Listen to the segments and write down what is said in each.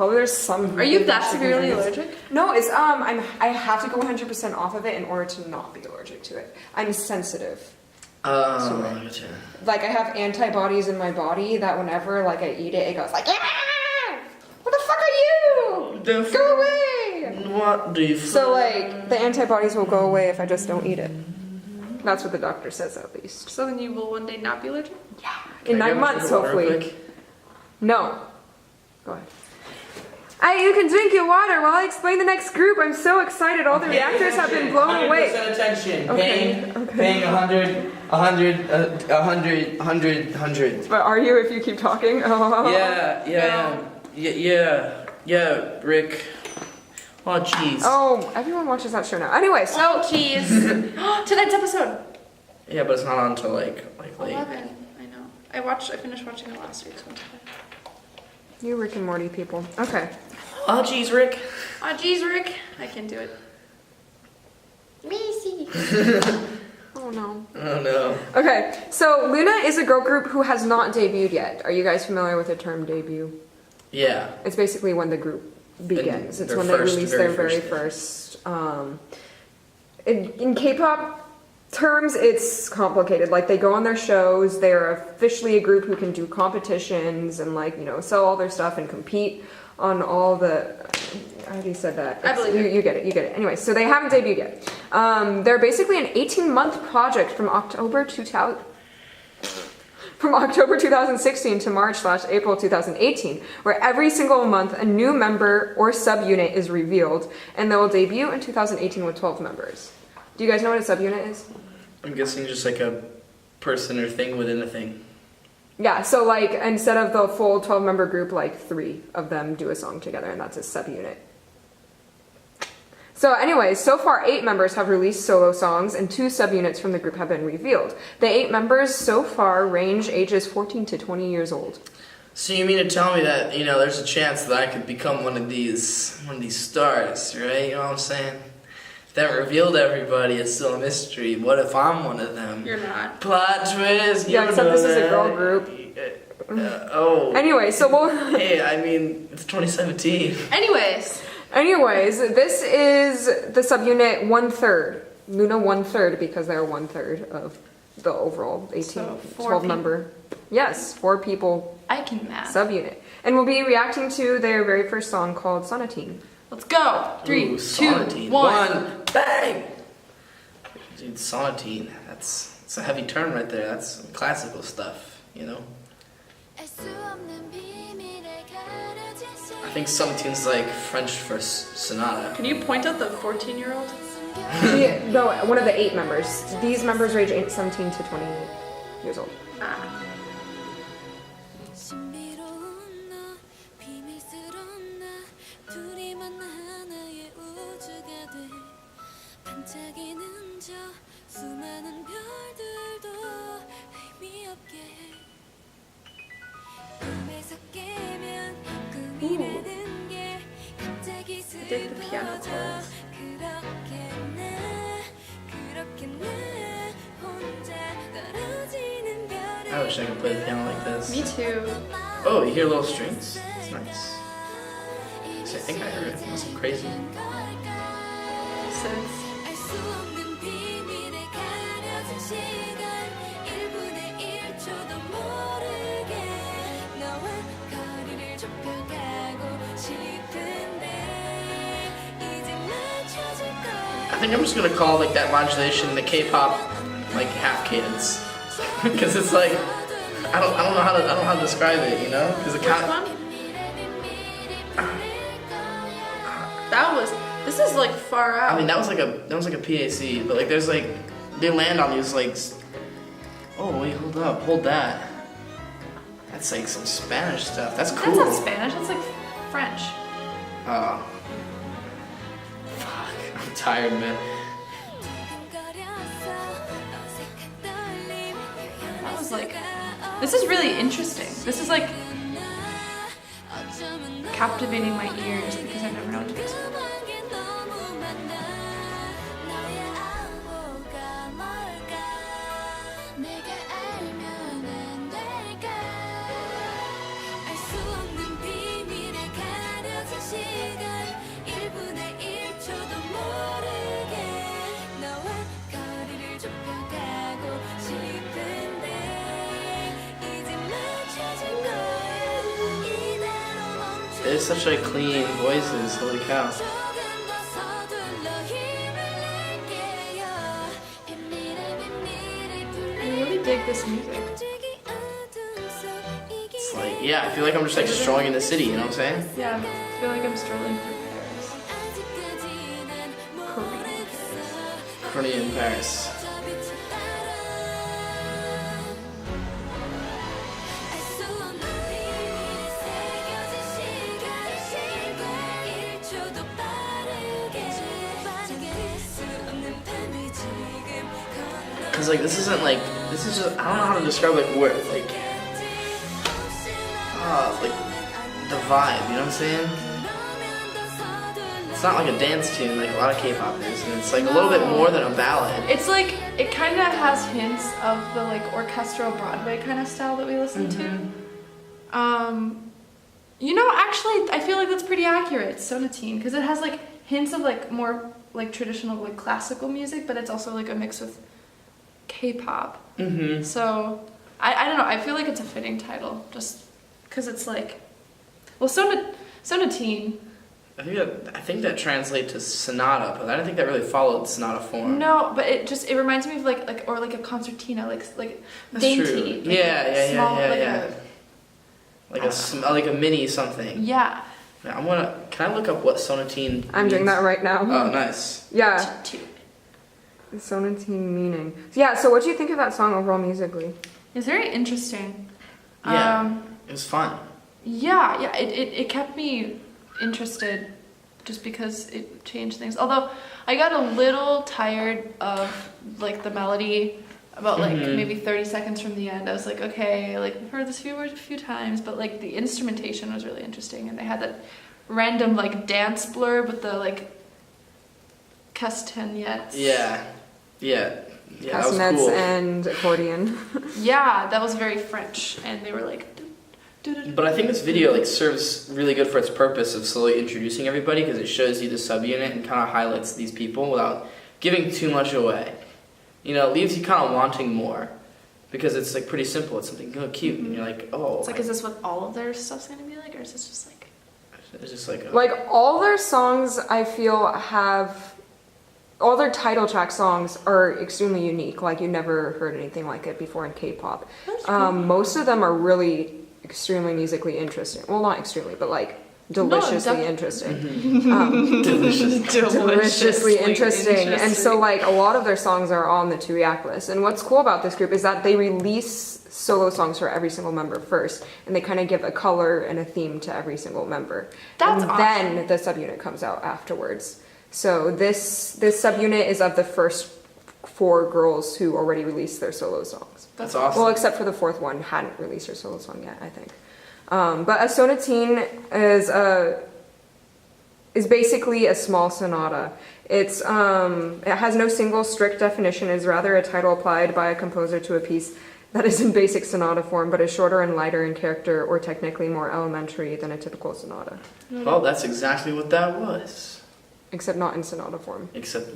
Probably there's some. Are you that severely allergic? No, it's I have to go 100% off of it in order to not be allergic to it. I'm sensitive. Gotcha. Like I have antibodies in my body that whenever like I eat it, it goes like, ah! What the fuck are you? Go away! What do you? So like the antibodies will go away if I just don't eat it. That's what the doctor says at least. So then you will one day not be allergic? Yeah. In 9 months, hopefully. No. Go ahead. You can drink your water while I explain the next group. I'm so excited. All the reactors have been blown away. 100% attention. Okay. Paying 100. But are you if you keep talking? Oh. Yeah, Rick. Oh, jeez. Oh, everyone watches that show now. Anyway, so. Oh, jeez. Tonight's episode. Yeah, but it's not on until like late. 11. I know. I finished watching it last week. So You Rick and Morty people. Okay. Oh, jeez, Rick. oh, jeez, Rick. I can do it. Macy. Oh no. Oh no. Okay, so LOONA is a girl group who has not debuted yet. Are you guys familiar with the term debut? Yeah. It's basically when the group begins. It's their when they release their very first. In K-pop terms, it's complicated. Like they go on their shows. They're officially a group who can do competitions and like sell all their stuff and compete on all the. I already said that. I believe you get it. You get it. Anyway, so they haven't debuted yet. They're basically an 18-month project from October 2016 to March/April 2018, where every single month a new member or subunit is revealed, and they will debut in 2018 with 12 members. Do you guys know what a subunit is? I'm guessing just like a person or thing within a thing. Yeah, so like instead of the full 12-member group, like 3 of them do a song together, and that's a subunit. So anyways, so far 8 members have released solo songs and 2 subunits from the group have been revealed. The 8 members so far range ages 14 to 20 years old. So you mean to tell me that, there's a chance that I could become one of these stars, right? You know what I'm saying? If they haven't revealed everybody, it's still a mystery. What if I'm one of them? You're not. Plot twist. Yeah, except this is a girl group. Anyway, so we'll... Hey, it's 2017. Anyways, this is the subunit 1/3. LOONA 1/3 because they're 1/3 of the overall 12 member. Yes, 4 people. I can math. Subunit. And we'll be reacting to their very first song called Sonatine. Let's go. 3, 2, 1. Bang! Dude, Sonatine. It's a heavy term right there. That's classical stuff, I think Sonatine's like French for sonata. Can you point out the 14-year-old? No, one of the 8 members. These members range 17 to 20 years old. Ah. Dig the piano chords. I wish I could play the piano like this. Me too. Oh, you hear little strings? It's nice. So I think I heard it. It wasn't crazy. Since. I think I'm just gonna call like that modulation the K-pop like half cadence, because it's like I don't know how to describe it, Because it kind of. This is like far out. I mean, that was like a PAC, but like there's like they land on these like. Oh wait, hold up, hold that. That's like some Spanish stuff. That's cool. That's not Spanish. That's like French. Oh. I'm tired, man. That was like, this is really interesting. This is like captivating my ears because I never know what to expect. It's such like clean voices. Holy cow. I really dig this music. It's like, yeah, I feel like I'm just like strolling in the city, you know what I'm saying? Yeah, I feel like I'm strolling through Paris. Korean Paris. Cause like this isn't like, this is just, I don't know how to describe like where like the vibe, you know what I'm saying? It's not like a dance tune like a lot of K-pop is, and it's like a little bit more than a ballad. It's like, it kind of has hints of the like orchestral Broadway kind of style that we listen to. You know, actually, I feel like that's pretty accurate, Sonatine, because it has like hints of like more like traditional like classical music, but it's also like a mix with K-pop. So I don't know. I feel like it's a fitting title, just because it's like, well, Sonatine. I think that translates to sonata, but I don't think that really followed sonata form. No, but it reminds me of like or like a concertina, like That's dainty. true. Like Yeah. small, Like a mini something. Yeah. Yeah, can I look up what sonatine I'm doing means? that right now. Oh, nice. Yeah. Sonatine meaning. Yeah, so what do you think of that song overall musically? It's very interesting. Yeah, it was fun. Yeah, it kept me interested just because it changed things. Although I got a little tired of like the melody about like maybe 30 seconds from the end. I was like, okay, like I've heard this a few times, but like the instrumentation was really interesting, and they had that random like dance blurb with the like castanets. Yeah, that was Castanets cool. and accordion. Yeah, that was very French, and they were like. But I think this video like serves really good for its purpose of slowly introducing everybody, because it shows you the subunit and kind of highlights these people without giving too much away. You know, it leaves you kind of wanting more, because it's like pretty simple. It's something cute, and you're like, oh. It's like, is this what all of their stuff's gonna be like, or is this just like? It's just like. Like all their songs, I feel all their title track songs are extremely unique. Like you never heard anything like it before in K-pop. Most of them are really extremely musically interesting. Well, not extremely, but like deliciously interesting. Deliciously interesting. And so like a lot of their songs are on the 2-react list. And what's cool about this group is that they release solo songs for every single member first, and they kind of give a color and a theme to every single member. That's and awesome. then the subunit comes out afterwards. So this subunit is of the first 4 girls who already released their solo songs. That's awesome. Well, except for the 4th one, hadn't released her solo song yet, I think. But a sonatine is basically a small sonata. It has no single strict definition. It's rather a title applied by a composer to a piece that is in basic sonata form, but is shorter and lighter in character, or technically more elementary than a typical sonata. Well, that's exactly what that was. Except not in sonata form. Except,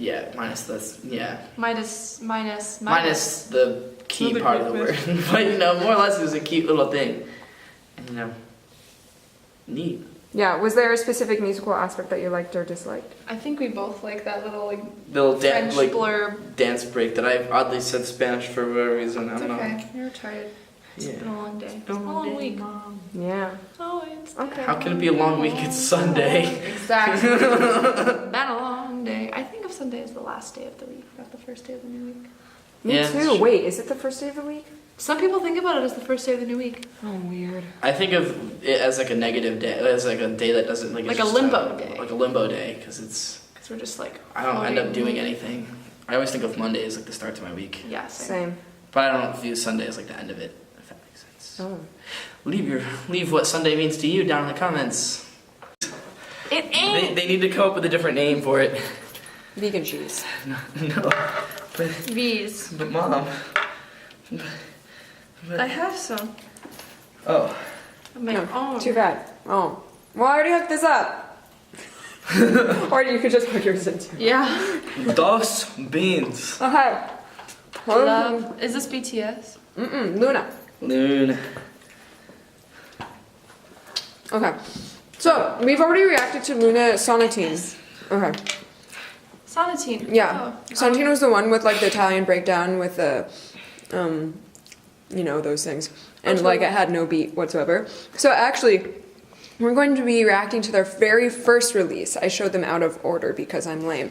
minus Minus the key part of the word. But, you know, more or less it was a cute little thing. And, you know, neat. Yeah, was there a specific musical aspect that you liked or disliked? I think we both like that little like Little French blurb. dance break that I oddly said Spanish for whatever reason. I It's don't okay. know. You're tired. It's Yeah. been a long day. It's been a long week. Yeah. Oh, it's Okay. How can it be a long week? It's Sunday. Exactly. Been a long day. I think of Sunday as the last day of the week, not the first day of the new week. Me Yeah, too. that's true. Wait, is it the first day of the week? Some people think about it as the first day of the new week. Oh, weird. I think of it as like a negative day, as like a day that doesn't like. Like it's a just limbo day. Like a limbo day, because it's. Because we're just like. I don't end up floating. doing anything. I always think of Monday as like the start to my week, Yeah, same. Same. but I don't view Sunday as like the end of it. If that makes sense. Oh. Leave what Sunday means to you down in the comments. It ain't. They need to come up with a different name for it. Vegan cheese. No, but Bees. mom. I have some. Oh. I'm like, oh. Too bad. Oh. Well, I already hooked this up. Or you could just put yours in too. Yeah. Dos beans. Okay. Love. Is this BTS? LOONA. Loon. Okay. So, we've already reacted to Luna Sonatine. Okay. Sonatine. Yeah. Oh. Sonatine was the one with like the Italian breakdown with the, you know, those things. And like it had no beat whatsoever. So actually, we're going to be reacting to their very first release. I showed them out of order because I'm lame.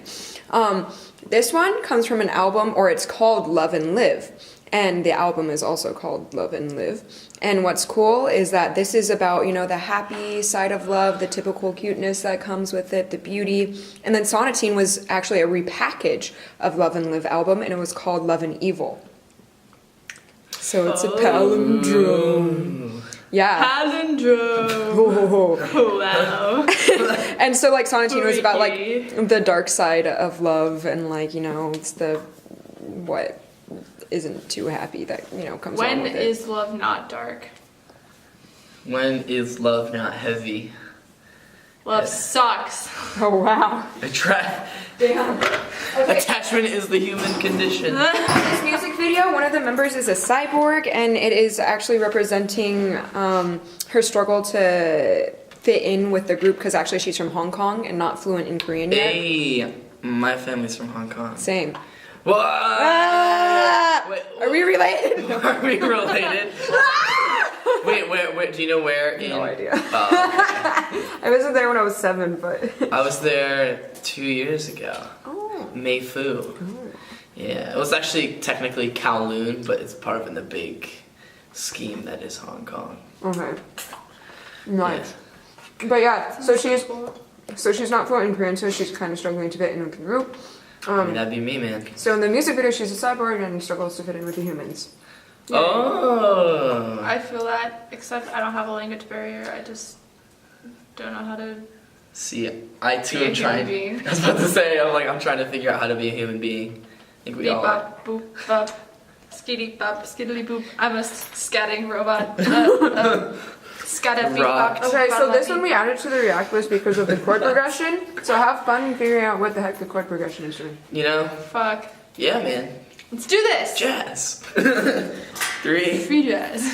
This one comes from an album, or it's called Love and Live. And the album is also called Love and Live. And what's cool is that this is about, you know, the happy side of love, the typical cuteness that comes with it, the beauty. And then Sonatine was actually a repackage of Love and Live album, and it was called Love and Evil. So it's a palindrome. Yeah. Palindrome. Oh. Wow. And so like Sonatine was about like the dark side of love, and like, you know, it's the what isn't too happy that, you know, comes along When with it. is love not dark? When is love not heavy? Love sucks. Oh wow. Damn. Okay. Attachment is the human condition. This music video, one of the members is a cyborg, and it is actually representing her struggle to fit in with the group, because actually she's from Hong Kong and not fluent in Korean yet. Hey, my family's from Hong Kong. Same. What? Wait, are we related? Are we related? Wait, do you know where? No idea. Oh, I wasn't there when I was 7, but. I was there 2 years ago. Oh. Mei Fu. Yeah, it was actually technically Kowloon, but it's part of the big scheme that is Hong Kong. Okay. Nice. But yeah, so she's not fluent in Korean, so she's kind of struggling to fit in with the group. I mean, that'd be me, man. So in the music video, she's a cyborg and struggles to fit in with the humans. Yeah. Oh. I feel that, except I don't have a language barrier. I just don't know how to See, I too be a am trying. human being. I was about to say, I'm trying to figure out how to be a human being. I think we Beep all are. bop, boop bop, skitty bop, skiddly boop. I'm a scatting robot. Scatter beep bop. Okay, so this one we added to the react list because of the chord progression. So have fun figuring out what the heck the chord progression is doing. You know? Fuck. Yeah, man. Let's do this. Jazz. Three, Free jazz.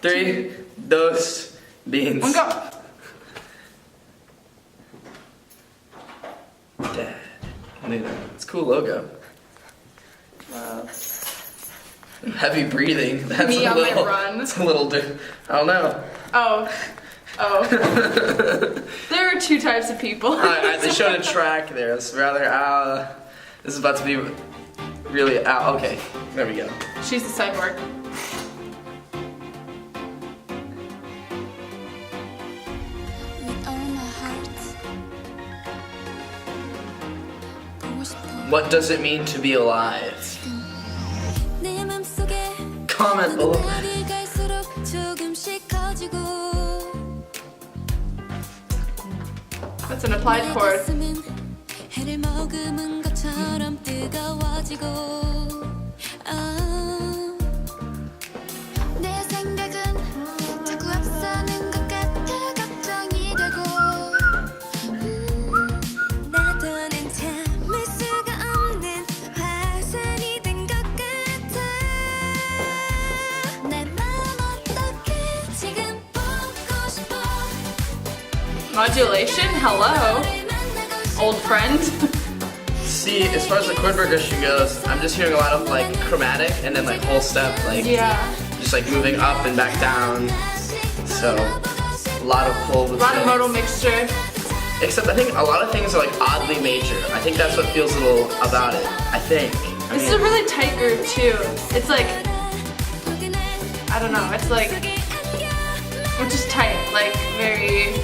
3, dos, beans. One go. Dad. Luna. It's a cool logo. Heavy breathing. That's Me a on my little. run. It's a little. I don't know. Oh. There are 2 types of people. They showed a track there. It's rather. This is about to be really out. Okay, there we go. She's a cyborg. What does it mean to be alive? Comment below. That's an applied chord. Modulation? Hello, old friend. See, as far as the chord progression goes, I'm just hearing a lot of like chromatic and then like whole step, like Yeah. just like moving up and back down. So a lot of pull. A lot of modal mixture. Except I think a lot of things are like oddly major. I think that's what feels a little about it. I think. This is a really tight group too. It's like, I don't know, it's like, it's just tight, like very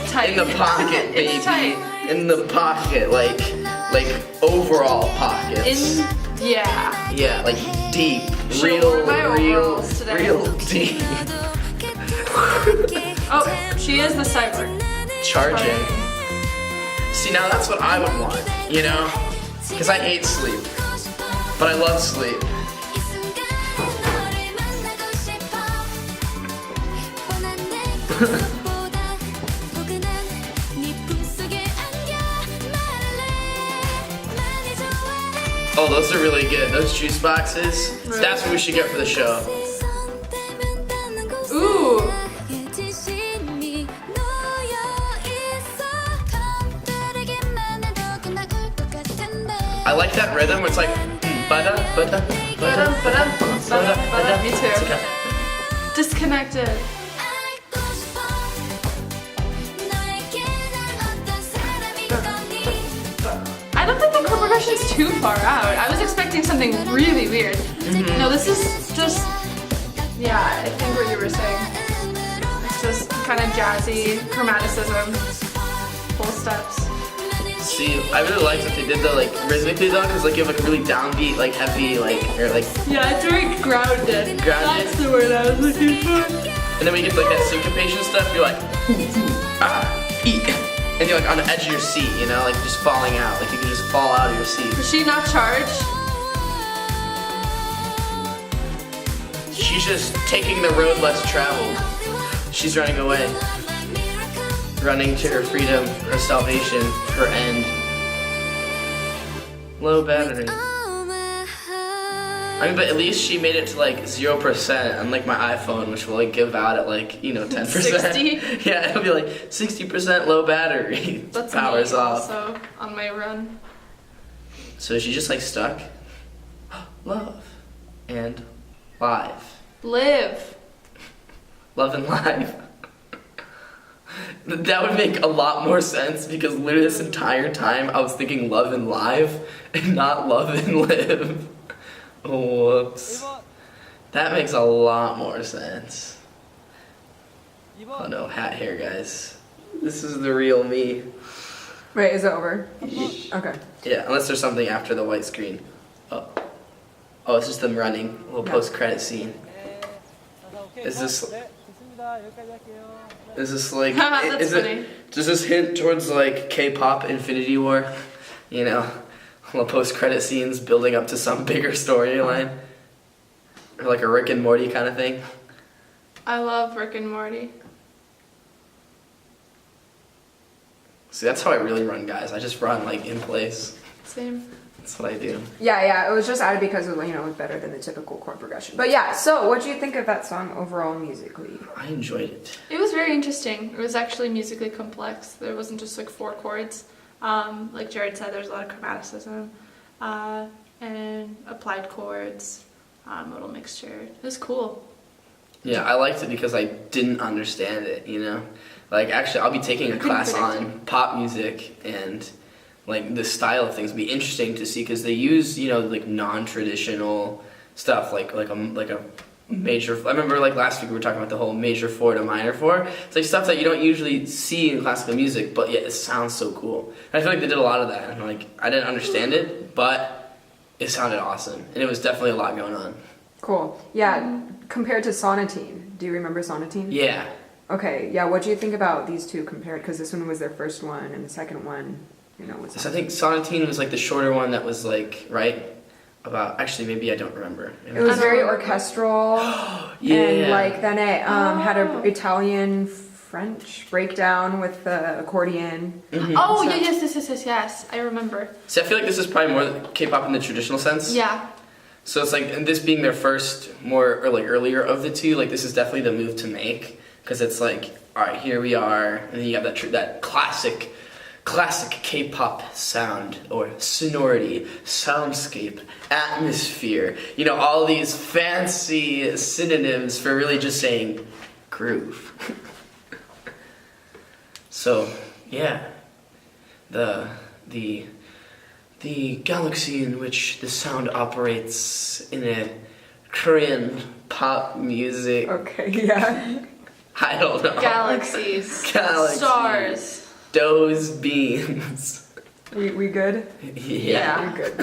tight. in the pocket, baby. It's tight. In the pocket, like overall pockets. Yeah. Yeah, like deep, Should've worn my overalls today. real deep. Oh, she is the cyborg. Charging. See, now that's what I would want, you know? Because I hate sleep, but I love sleep. Oh, those are really good. Those juice boxes. Really? That's what we should get for the show. Ooh. I like that rhythm where it's like ba-da, ba-da, ba-da, ba-da, ba-da, ba-da. Me too. It's okay. Disconnected. I don't think the chord progression's too far out. I was expecting something really weird. No, this is just, yeah, I think what you were saying. It's just kind of jazzy, chromaticism, full steps. See, I really liked that they did the like rhythmically though, because like you have like a really downbeat, like heavy, like or like Yeah, it's very grounded. Grounded. That's the word I was looking for. and then when you get to, like that syncopation stuff, you're like eat. And you're like on the edge of your seat, you know, like just falling out. Like you can just fall out of your seat. Is she not charged? She's just taking the road less traveled. She's running away. Running to her freedom, her salvation, her end. Low battery. I mean, but at least she made it to like 0%, unlike my iPhone, which will like give out at like, 10%. 60? Yeah, it'll be like 60% low battery. That's Powers me off. also on my run. So is she just like stuck? Love. And live. Live. Love and live. That would make a lot more sense because literally this entire time I was thinking love and live and not love and live. Whoops. That makes a lot more sense. Oh no, hat hair, guys. This is the real me. Wait, is it over? Okay. Yeah, unless there's something after the white screen. Oh, it's just them running. A little Yeah. post-credit scene. Is this like? That's is funny. it? Does this hint towards like K-pop Infinity War? You know, little post-credit scenes building up to some bigger storyline, or like a Rick and Morty kind of thing. I love Rick and Morty. See, that's how I really run, guys. I just run like in place. Same. That's what I do. Yeah, it was just added because it was, it was better than the typical chord progression. But yeah, so what do you think of that song overall musically? I enjoyed it. It was very interesting. It was actually musically complex. There wasn't just like 4 chords. Like Jared said, there's a lot of chromaticism and applied chords, a little mixture. It was cool. Yeah, I liked it because I didn't understand it, Like, actually, I'll be taking a class on pop music and, like, the style of things. It'll be interesting to see because they use, like, non-traditional stuff, like a major... I remember, like, last week we were talking about the whole major 4 to minor 4. It's, like, stuff that you don't usually see in classical music, but yet it sounds so cool. And I feel like they did a lot of that, and, like, I didn't understand it, but it sounded awesome. And it was definitely a lot going on. Cool. Yeah, compared to Sonatine. Do you remember Sonatine? Yeah. Okay, yeah, what do you think about these two compared? Because this one was their first one, and the second one, was... So I think Sonatine was, like, the shorter one that was, like, right? About... Actually, maybe I don't remember. It was very orchestral. Yeah. And, like, then it had an Italian-French breakdown with the accordion. Mm-hmm. Oh, So- yes, I remember. See, I feel like this is probably more K-pop in the traditional sense. Yeah. So it's like, and this being their first, more, or like earlier of the two, like this is definitely the move to make. Because it's like, alright, here we are, and then you have that classic K-pop sound, or sonority, soundscape, atmosphere. All these fancy synonyms for really just saying groove. So, yeah. The galaxy in which the sound operates in a Korean pop music. Okay, yeah. I don't know. Galaxies. Stars. Those beans. We good? Yeah. We're good.